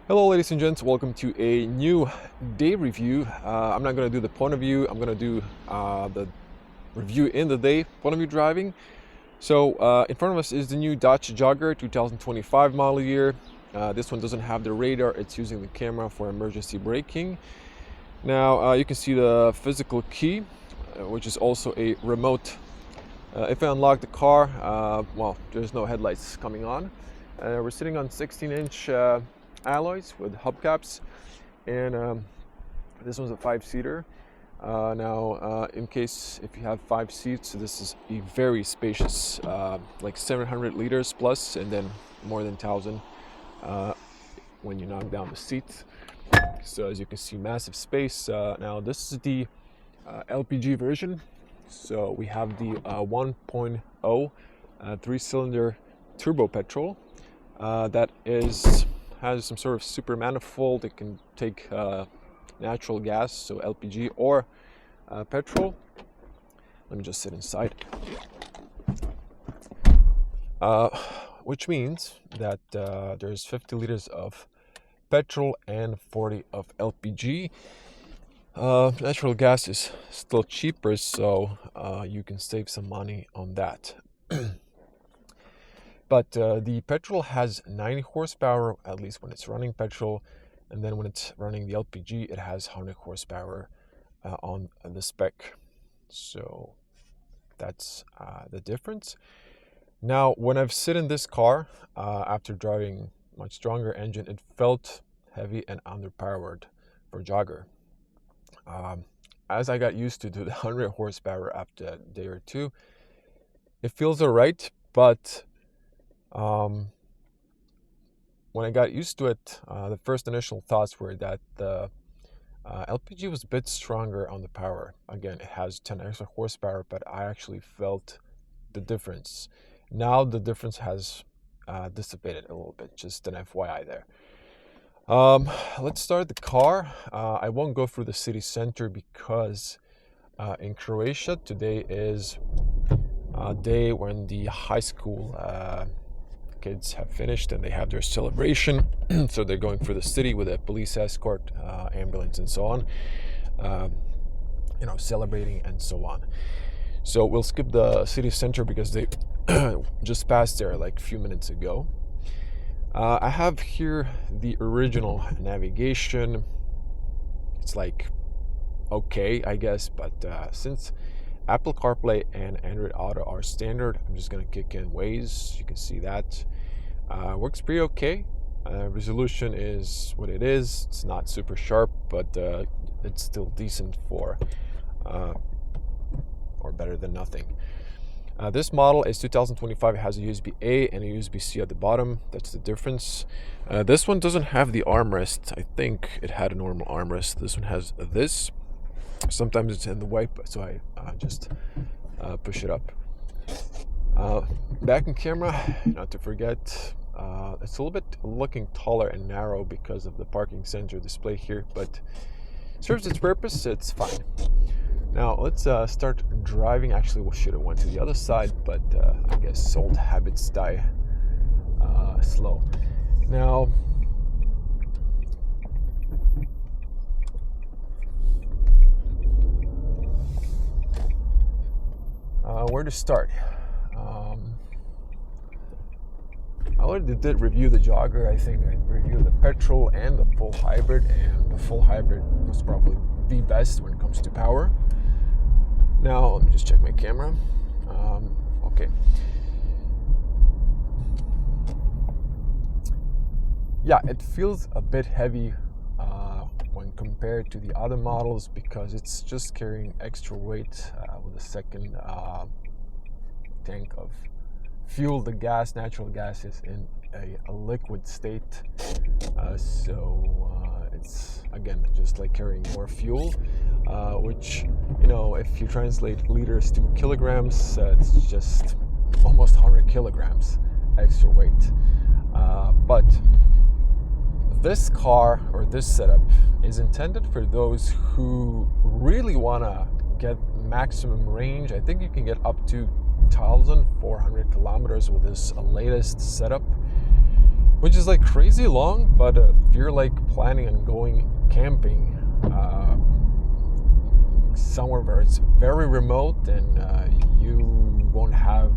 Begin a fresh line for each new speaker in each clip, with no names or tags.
Hello ladies and gents, welcome to a new day review. I'm not going to do the point of view, I'm going to do the review in the day point of view driving. So in front of us is the new Dacia Jogger 2025 model year. This one doesn't have the radar, it's using the camera for emergency braking. Now you can see the physical key, which is also a remote. If I unlock the car, well, there's no headlights coming on. We're sitting on 16-inch alloys with hubcaps, and this one's a 5-seater. In case if you have 5 seats, this is a very spacious, like 700 liters plus, and then more than 1,000 when you knock down the seats. So as you can see, massive space. Now this is the LPG version. So we have the 1.0 3-cylinder turbo petrol that has some sort of super manifold. It can take natural gas, so LPG or petrol. Let me just sit inside. Which means that there's 50 liters of petrol and 40 of LPG. Natural gas is still cheaper, so you can save some money on that. But the petrol has 90 horsepower, at least when it's running petrol, and then when it's running the LPG, it has 100 horsepower on the spec. So that's the difference. Now, when I've sit in this car, after driving much stronger engine, it felt heavy and underpowered for Jogger. As I got used to the 100 horsepower after a day or two, it feels alright, but when I got used to it, the first initial thoughts were that the LPG was a bit stronger on the power. Again, it has 10 extra horsepower, but I actually felt the difference. Now the difference has dissipated a little bit, just an FYI there. Let's start the car. I won't go through the city center because in Croatia today is a day when the high school kids have finished and they have their celebration. So they're going through the city with a police escort, ambulance and so on, celebrating and so on. So we'll skip the city center because they just passed there like a few minutes ago. I have here the original navigation. It's like okay, I guess, but since Apple CarPlay and Android Auto are standard, I'm just gonna kick in Waze. You can see that works pretty okay. Resolution is what it is. It's not super sharp, but it's still decent for or better than nothing. This model is 2025. It has a USB-A and a USB-C at the bottom. That's the difference. This one doesn't have the armrest. I think it had a normal armrest. This one has this. Sometimes it's in the wipe, so I just push it up. Back in camera, not to forget, it's a little bit looking taller and narrow because of the parking sensor display here, but serves its purpose. It's fine. Now let's start driving. Actually, we should have went to the other side, but I guess old habits die slow. Now, where to start? I already did review the Jogger. I think I reviewed the petrol and the full hybrid, and the full hybrid was probably the best when it comes to power. Now let me just check my camera. Okay. Yeah, it feels a bit heavy when compared to the other models because it's just carrying extra weight with a second tank of fuel. The gas, natural gas, is in a liquid state, so it's again just like carrying more fuel, which, if you translate liters to kilograms, it's just almost 100 kilograms extra weight. But this car, or this setup, is intended for those who really want to get maximum range. I think you can get up to 1,400 kilometers with this latest setup. which is like crazy long. But if you're like planning on going camping somewhere where it's very remote and you won't have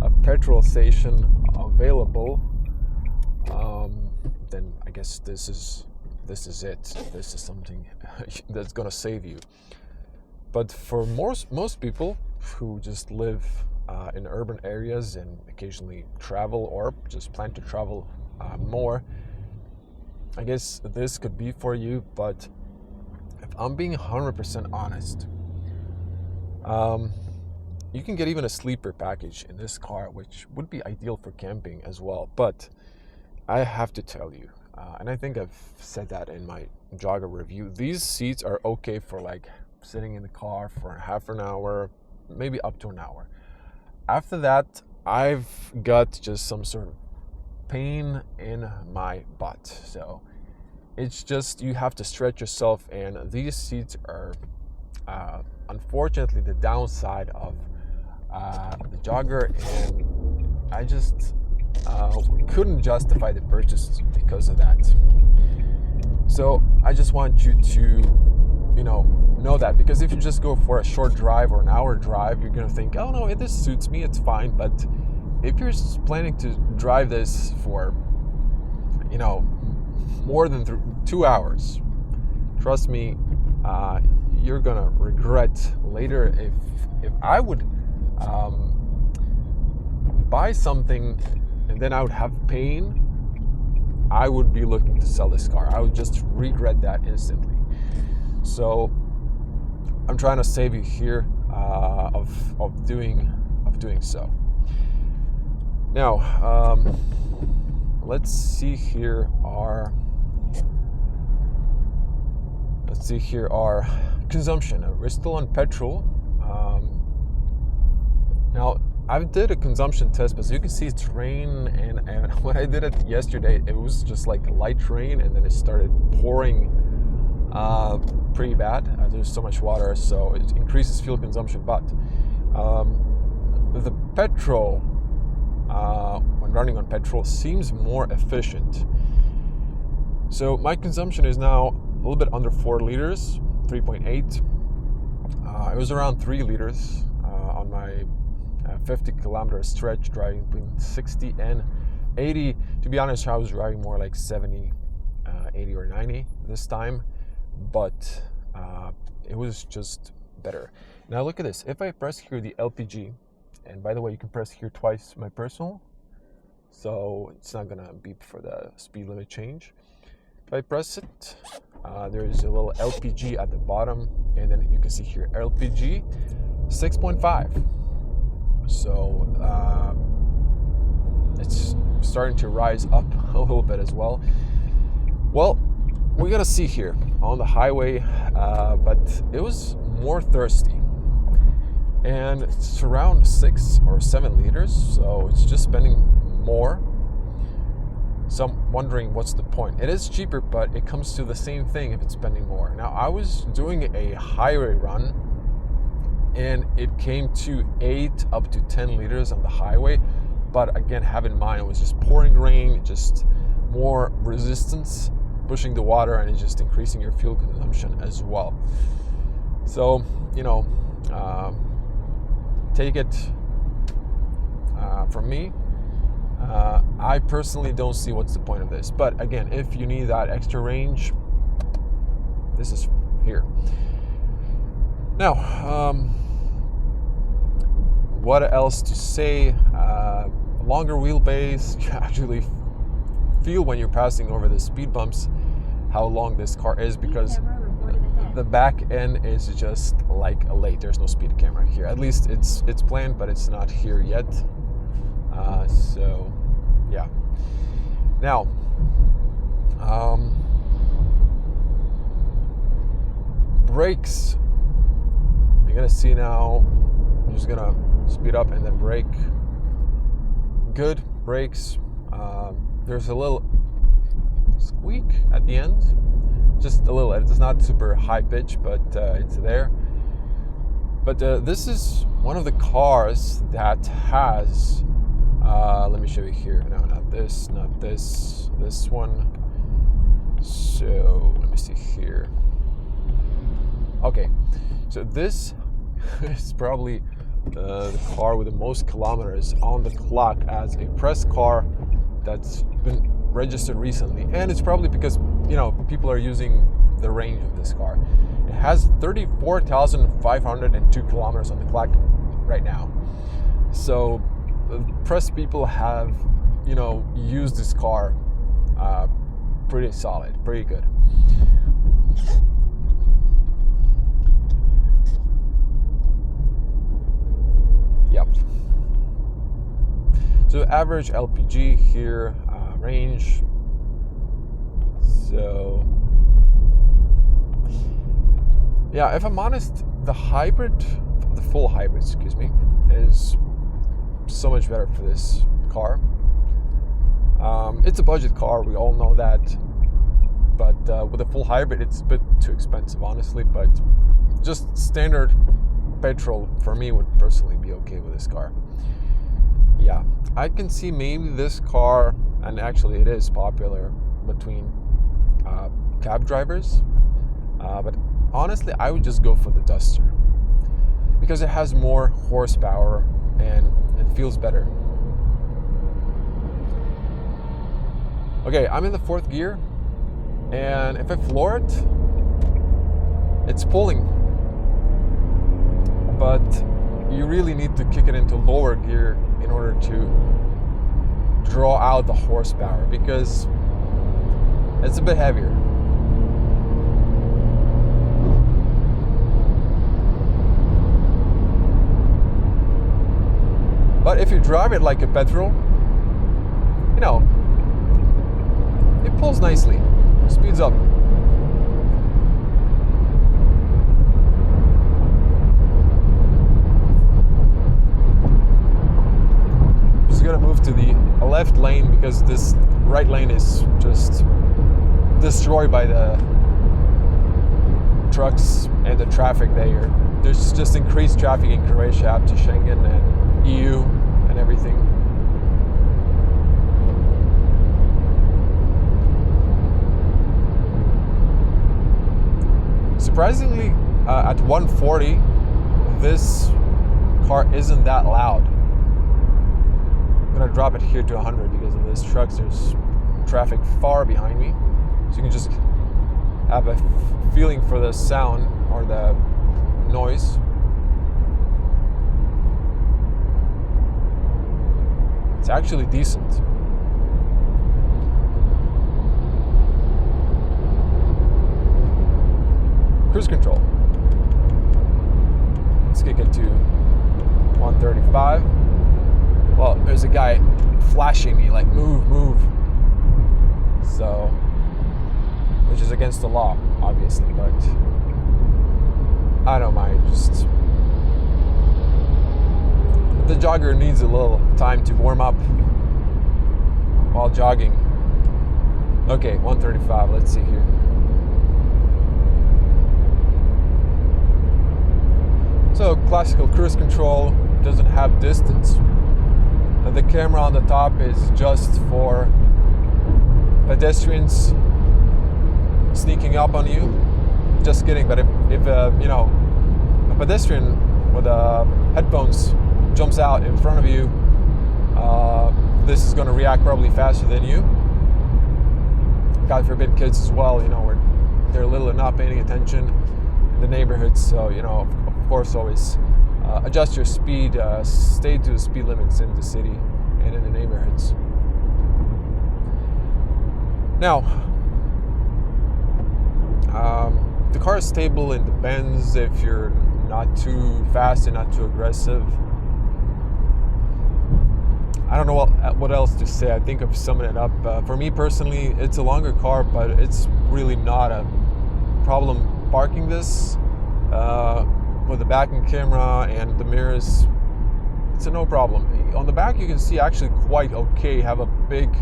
a petrol station available, then I guess this is it. This is something that's gonna save you. But for most people who just live in urban areas and occasionally travel or just plan to travel more, I guess this could be for you. But if I'm being 100% honest, you can get even a sleeper package in this car, which would be ideal for camping as well. But I have to tell you, and I think I've said that in my Jogger review, these seats are okay for like sitting in the car for half an hour, maybe up to an hour. After that, I've got just some sort of pain in my butt. So it's just, you have to stretch yourself, and these seats are unfortunately the downside of the Jogger, and I just couldn't justify the purchase because of that. So I just want you to know that, because if you just go for a short drive or an hour drive, you're gonna think, oh no, this suits me, it's fine. But if you're planning to drive this for more than 2 hours, trust me, you're gonna regret later. If I would buy something and then I would have pain, I would be looking to sell this car. I would just regret that instantly. So I'm trying to save you here of doing so. Now let's see here our consumption. We're still on petrol. Now I did a consumption test, but as you can see, it's rain, and when I did it yesterday, it was just like light rain, and then it started pouring pretty bad. There's so much water, so it increases fuel consumption. But the petrol, when running on petrol, seems more efficient. So my consumption is now a little bit under 4 liters, 3.8. It was around 3 liters on my 50-kilometer stretch, driving between 60 and 80. To be honest, I was driving more like 70, 80 or 90 this time, but it was just better. Now look at this. If I press here the LPG, and by the way, you can press here twice my personal, so it's not gonna beep for the speed limit change. If I press it, there's a little LPG at the bottom, and then you can see here LPG 6.5. So it's starting to rise up a little bit as well. Well, we're gonna see here on the highway, but it was more thirsty, and it's around 6 or 7 liters, so it's just spending more. So I'm wondering, what's the point? It is cheaper, but it comes to the same thing if it's spending more. Now, I was doing a highway run, and it came to 8 up to 10 liters on the highway. But again, have in mind, it was just pouring rain, just more resistance pushing the water, and it's just increasing your fuel consumption as well. So, take it from me. I personally don't see what's the point of this. But again, if you need that extra range, this is here. Now, what else to say? Longer wheelbase. You actually feel when you're passing over the speed bumps how long this car is, because the back end is just like a late. There's no speed camera here. At least it's planned, but it's not here yet. So yeah. Now, brakes. You're gonna see now. I'm just gonna speed up and then brake. Good brakes. There's a little squeak at the end, just a little. It's not super high pitch, but it's there. But this is one of the cars that has Let me show you here. No, not this, not this, this one. So let me see here. Okay, so this is probably the car with the most kilometers on the clock as a press car that's been registered recently, and it's probably because, you know, people are using the range of this car. It has 34,502 kilometers on the clock right now. So press people have, you know, used this car pretty solid, pretty good. Yep. So average LPG here, range. So yeah, if I'm honest, the full hybrid, excuse me, is so much better for this car. It's a budget car, we all know that, but with a full hybrid it's a bit too expensive, honestly. But just standard petrol for me would personally be okay with this car. Yeah, I can see maybe this car, and actually it is popular between cab drivers, but honestly I would just go for the Duster because it has more horsepower and it feels better. Okay, I'm in the 4th gear, and if I floor it, it's pulling, but you really need to kick it into lower gear in order to draw out the horsepower because it's a bit heavier. But if you drive it like a petrol, you know, it pulls nicely, speeds up. Just gonna move to the left lane because this right lane is just destroyed by the trucks and the traffic there. There's just increased traffic in Croatia up to Schengen and EU and everything. Surprisingly, at 140, this car isn't that loud. I'm gonna drop it here to 100 because of this truck. There's traffic far behind me, so you can just have a feeling for the sound or the noise. It's actually decent. Cruise control. Let's kick it to 135. Well, there's a guy flashing me like move, move. So, which is against the law, obviously, but I don't mind. Just the jogger needs a little time to warm up while jogging. Okay, 135. Let's see here. So classical cruise control, doesn't have distance. And the camera on the top is just for pedestrians sneaking up on you. Just kidding, but if you know, a pedestrian with headphones jumps out in front of you, this is going to react probably faster than you. God forbid kids as well, you know, where they're little and not paying attention in the neighborhoods. So, you know, of course, always adjust your speed, stay to the speed limits in the city and in the neighborhoods. Now, the car is stable in the bends if you're not too fast and not too aggressive. I don't know what else to say. I think I've summed it up. For me personally, it's a longer car, but it's really not a problem parking this. With the backing camera and the mirrors, it's a no problem. On the back you can see actually quite okay. Have a big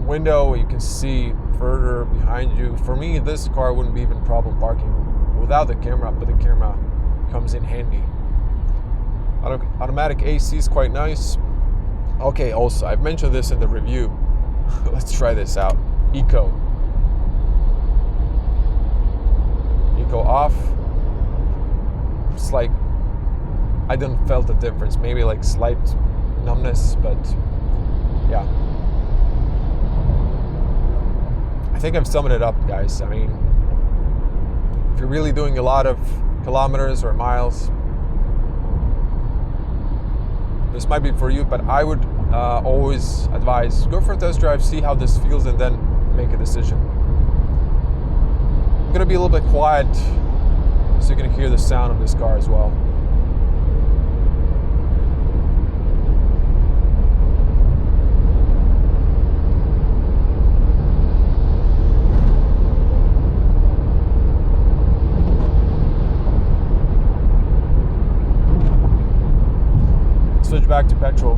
window, you can see further behind you. For me, this car wouldn't be even problem parking without the camera, but the camera comes in handy. Automatic AC is quite nice. Okay, also, I've mentioned this in the review. Let's try this out. Eco off. It's like I didn't felt the difference. Maybe like slight numbness, but yeah. I think I've summed it up, guys. I mean, if you're really doing a lot of kilometers or miles, this might be for you, but I would always advise go for a test drive, see how this feels, and then make a decision. I'm gonna be a little bit quiet so you can hear the sound of this car as well. Switch back to petrol.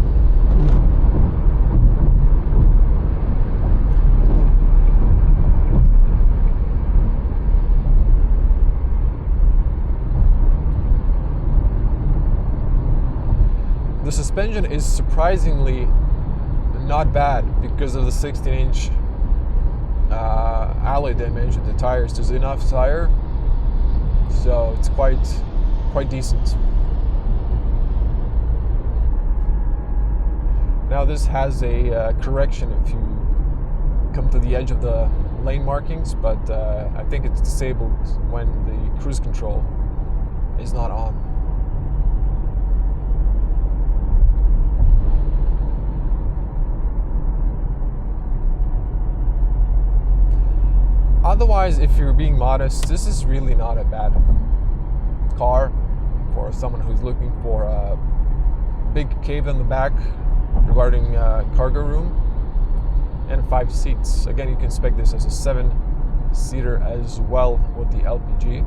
The suspension is surprisingly not bad because of the 16-inch alloy dimension. The tires, there's enough tire, so it's quite decent. Now this has a correction if you come to the edge of the lane markings, but I think it's disabled when the cruise control is not on. Otherwise, if you're being modest, this is really not a bad car for someone who's looking for a big cave in the back regarding cargo room and 5 seats. Again, you can spec this as a 7-seater as well with the LPG,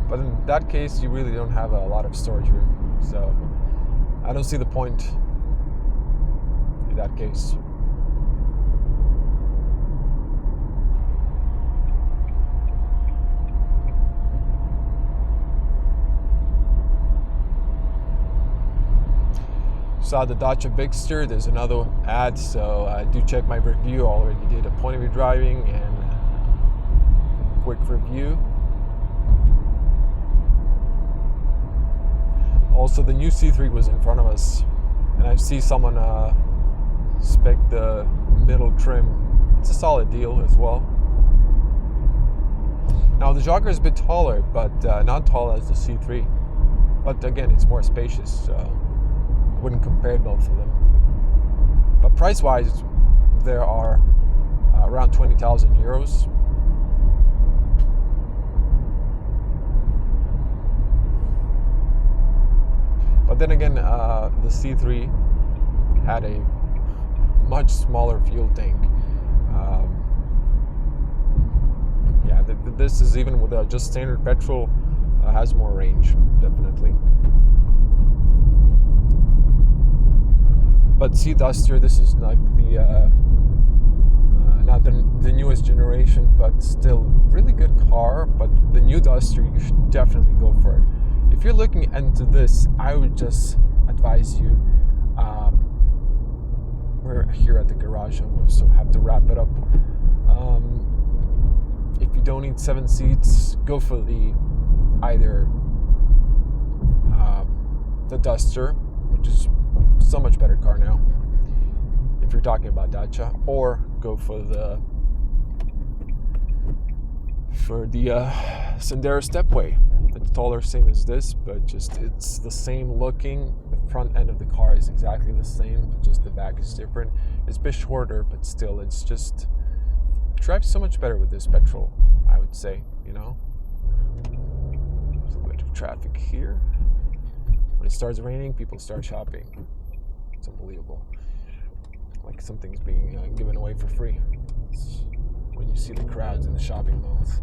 but in that case you really don't have a lot of storage room, so I don't see the point in that case. Saw the Dacia Bigster. There's another ad, so do check my review. I already did a point of view driving and a quick review. Also, the new C3 was in front of us, and I see someone spec the middle trim. It's a solid deal as well. Now the Jogger is a bit taller, but not tall as the C3. But again, it's more spacious, so wouldn't compare both of them. But price-wise, there are around 20,000 euros. But then again, the C3 had a much smaller fuel tank. Yeah, this is even with just standard petrol has more range, definitely. But see Duster, this is not the newest generation, but still really good car. But the new Duster, you should definitely go for it. If you're looking into this, I would just advise you. We're here at the garage, so have to wrap it up. If you don't need 7 seats, go for either the Duster, which is so much better car now if you're talking about Dacia, or go for the Sandero Stepway. It's taller, same as this, but just it's the same looking. The front end of the car is exactly the same, but just the back is different. It's a bit shorter, but still, it's just drives so much better with this petrol, I would say, you know. There's a bit of traffic here. When it starts raining, people start shopping. It's unbelievable. Like something's being given away for free. It's when you see the crowds in the shopping malls.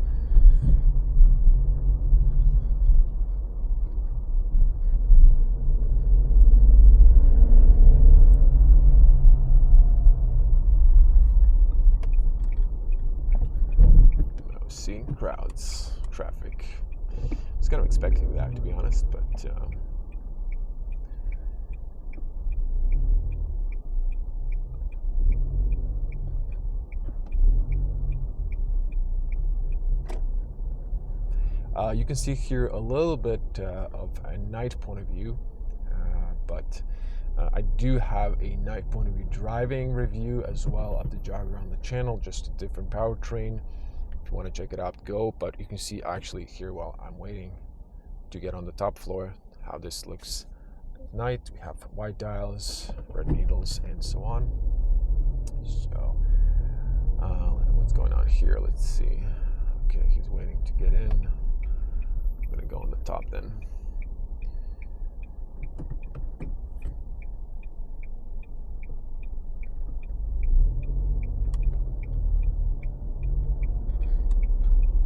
Seeing crowds, traffic. I was kind of expecting that, to be honest, but You can see here a little bit of a night point of view, but I do have a night point of view driving review as well of the Jogger on the channel, just a different powertrain. If you want to check it out, go. But you can see actually here while I'm waiting to get on the top floor how this looks at night. We have white dials, red needles, and so on. So what's going on here? Let's see. Okay, he's waiting to get in. I'm gonna go on the top then.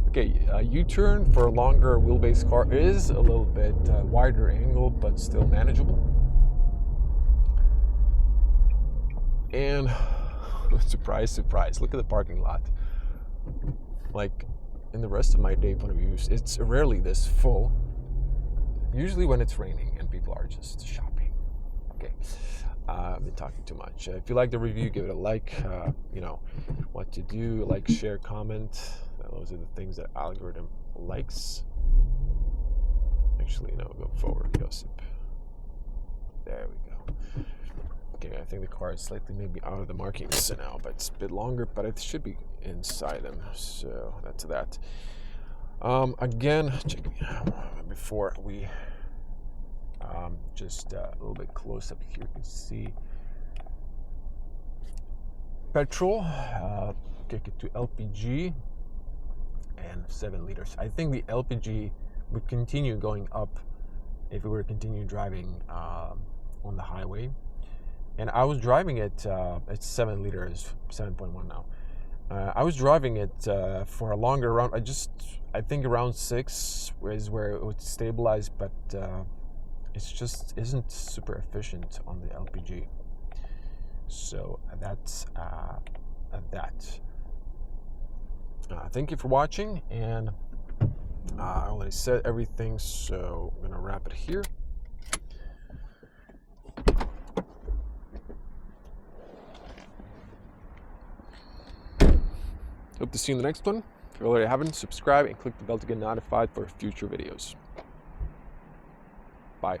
Okay, U-turn for a longer wheelbase car is a little bit wider angle, but still manageable. And surprise, surprise, look at the parking lot. Like in the rest of my day point of view, it's rarely this full. Usually when it's raining and people are just shopping. Okay, I've been talking too much. If you like the review, give it a like. You know what to do, like, share, comment. Those are the things that algorithm likes. Actually, no, go forward, Josip. There we go. Okay, I think the car is slightly maybe out of the markings now, but it's a bit longer, but it should be inside them. So that's that. Again, check before we just a little bit close up here. You can see petrol. Kick it to LPG. And 7 liters. I think the LPG would continue going up if we were to continue driving on the highway. And I was driving it, it's 7 liters, 7.1 now. I was driving it for a longer run. I think around 6 is where it would stabilize, but it's just isn't super efficient on the LPG. So that's that. Thank you for watching, and I already said everything, so I'm gonna wrap it here. Hope to see you in the next one. If you already haven't, subscribe and click the bell to get notified for future videos. Bye.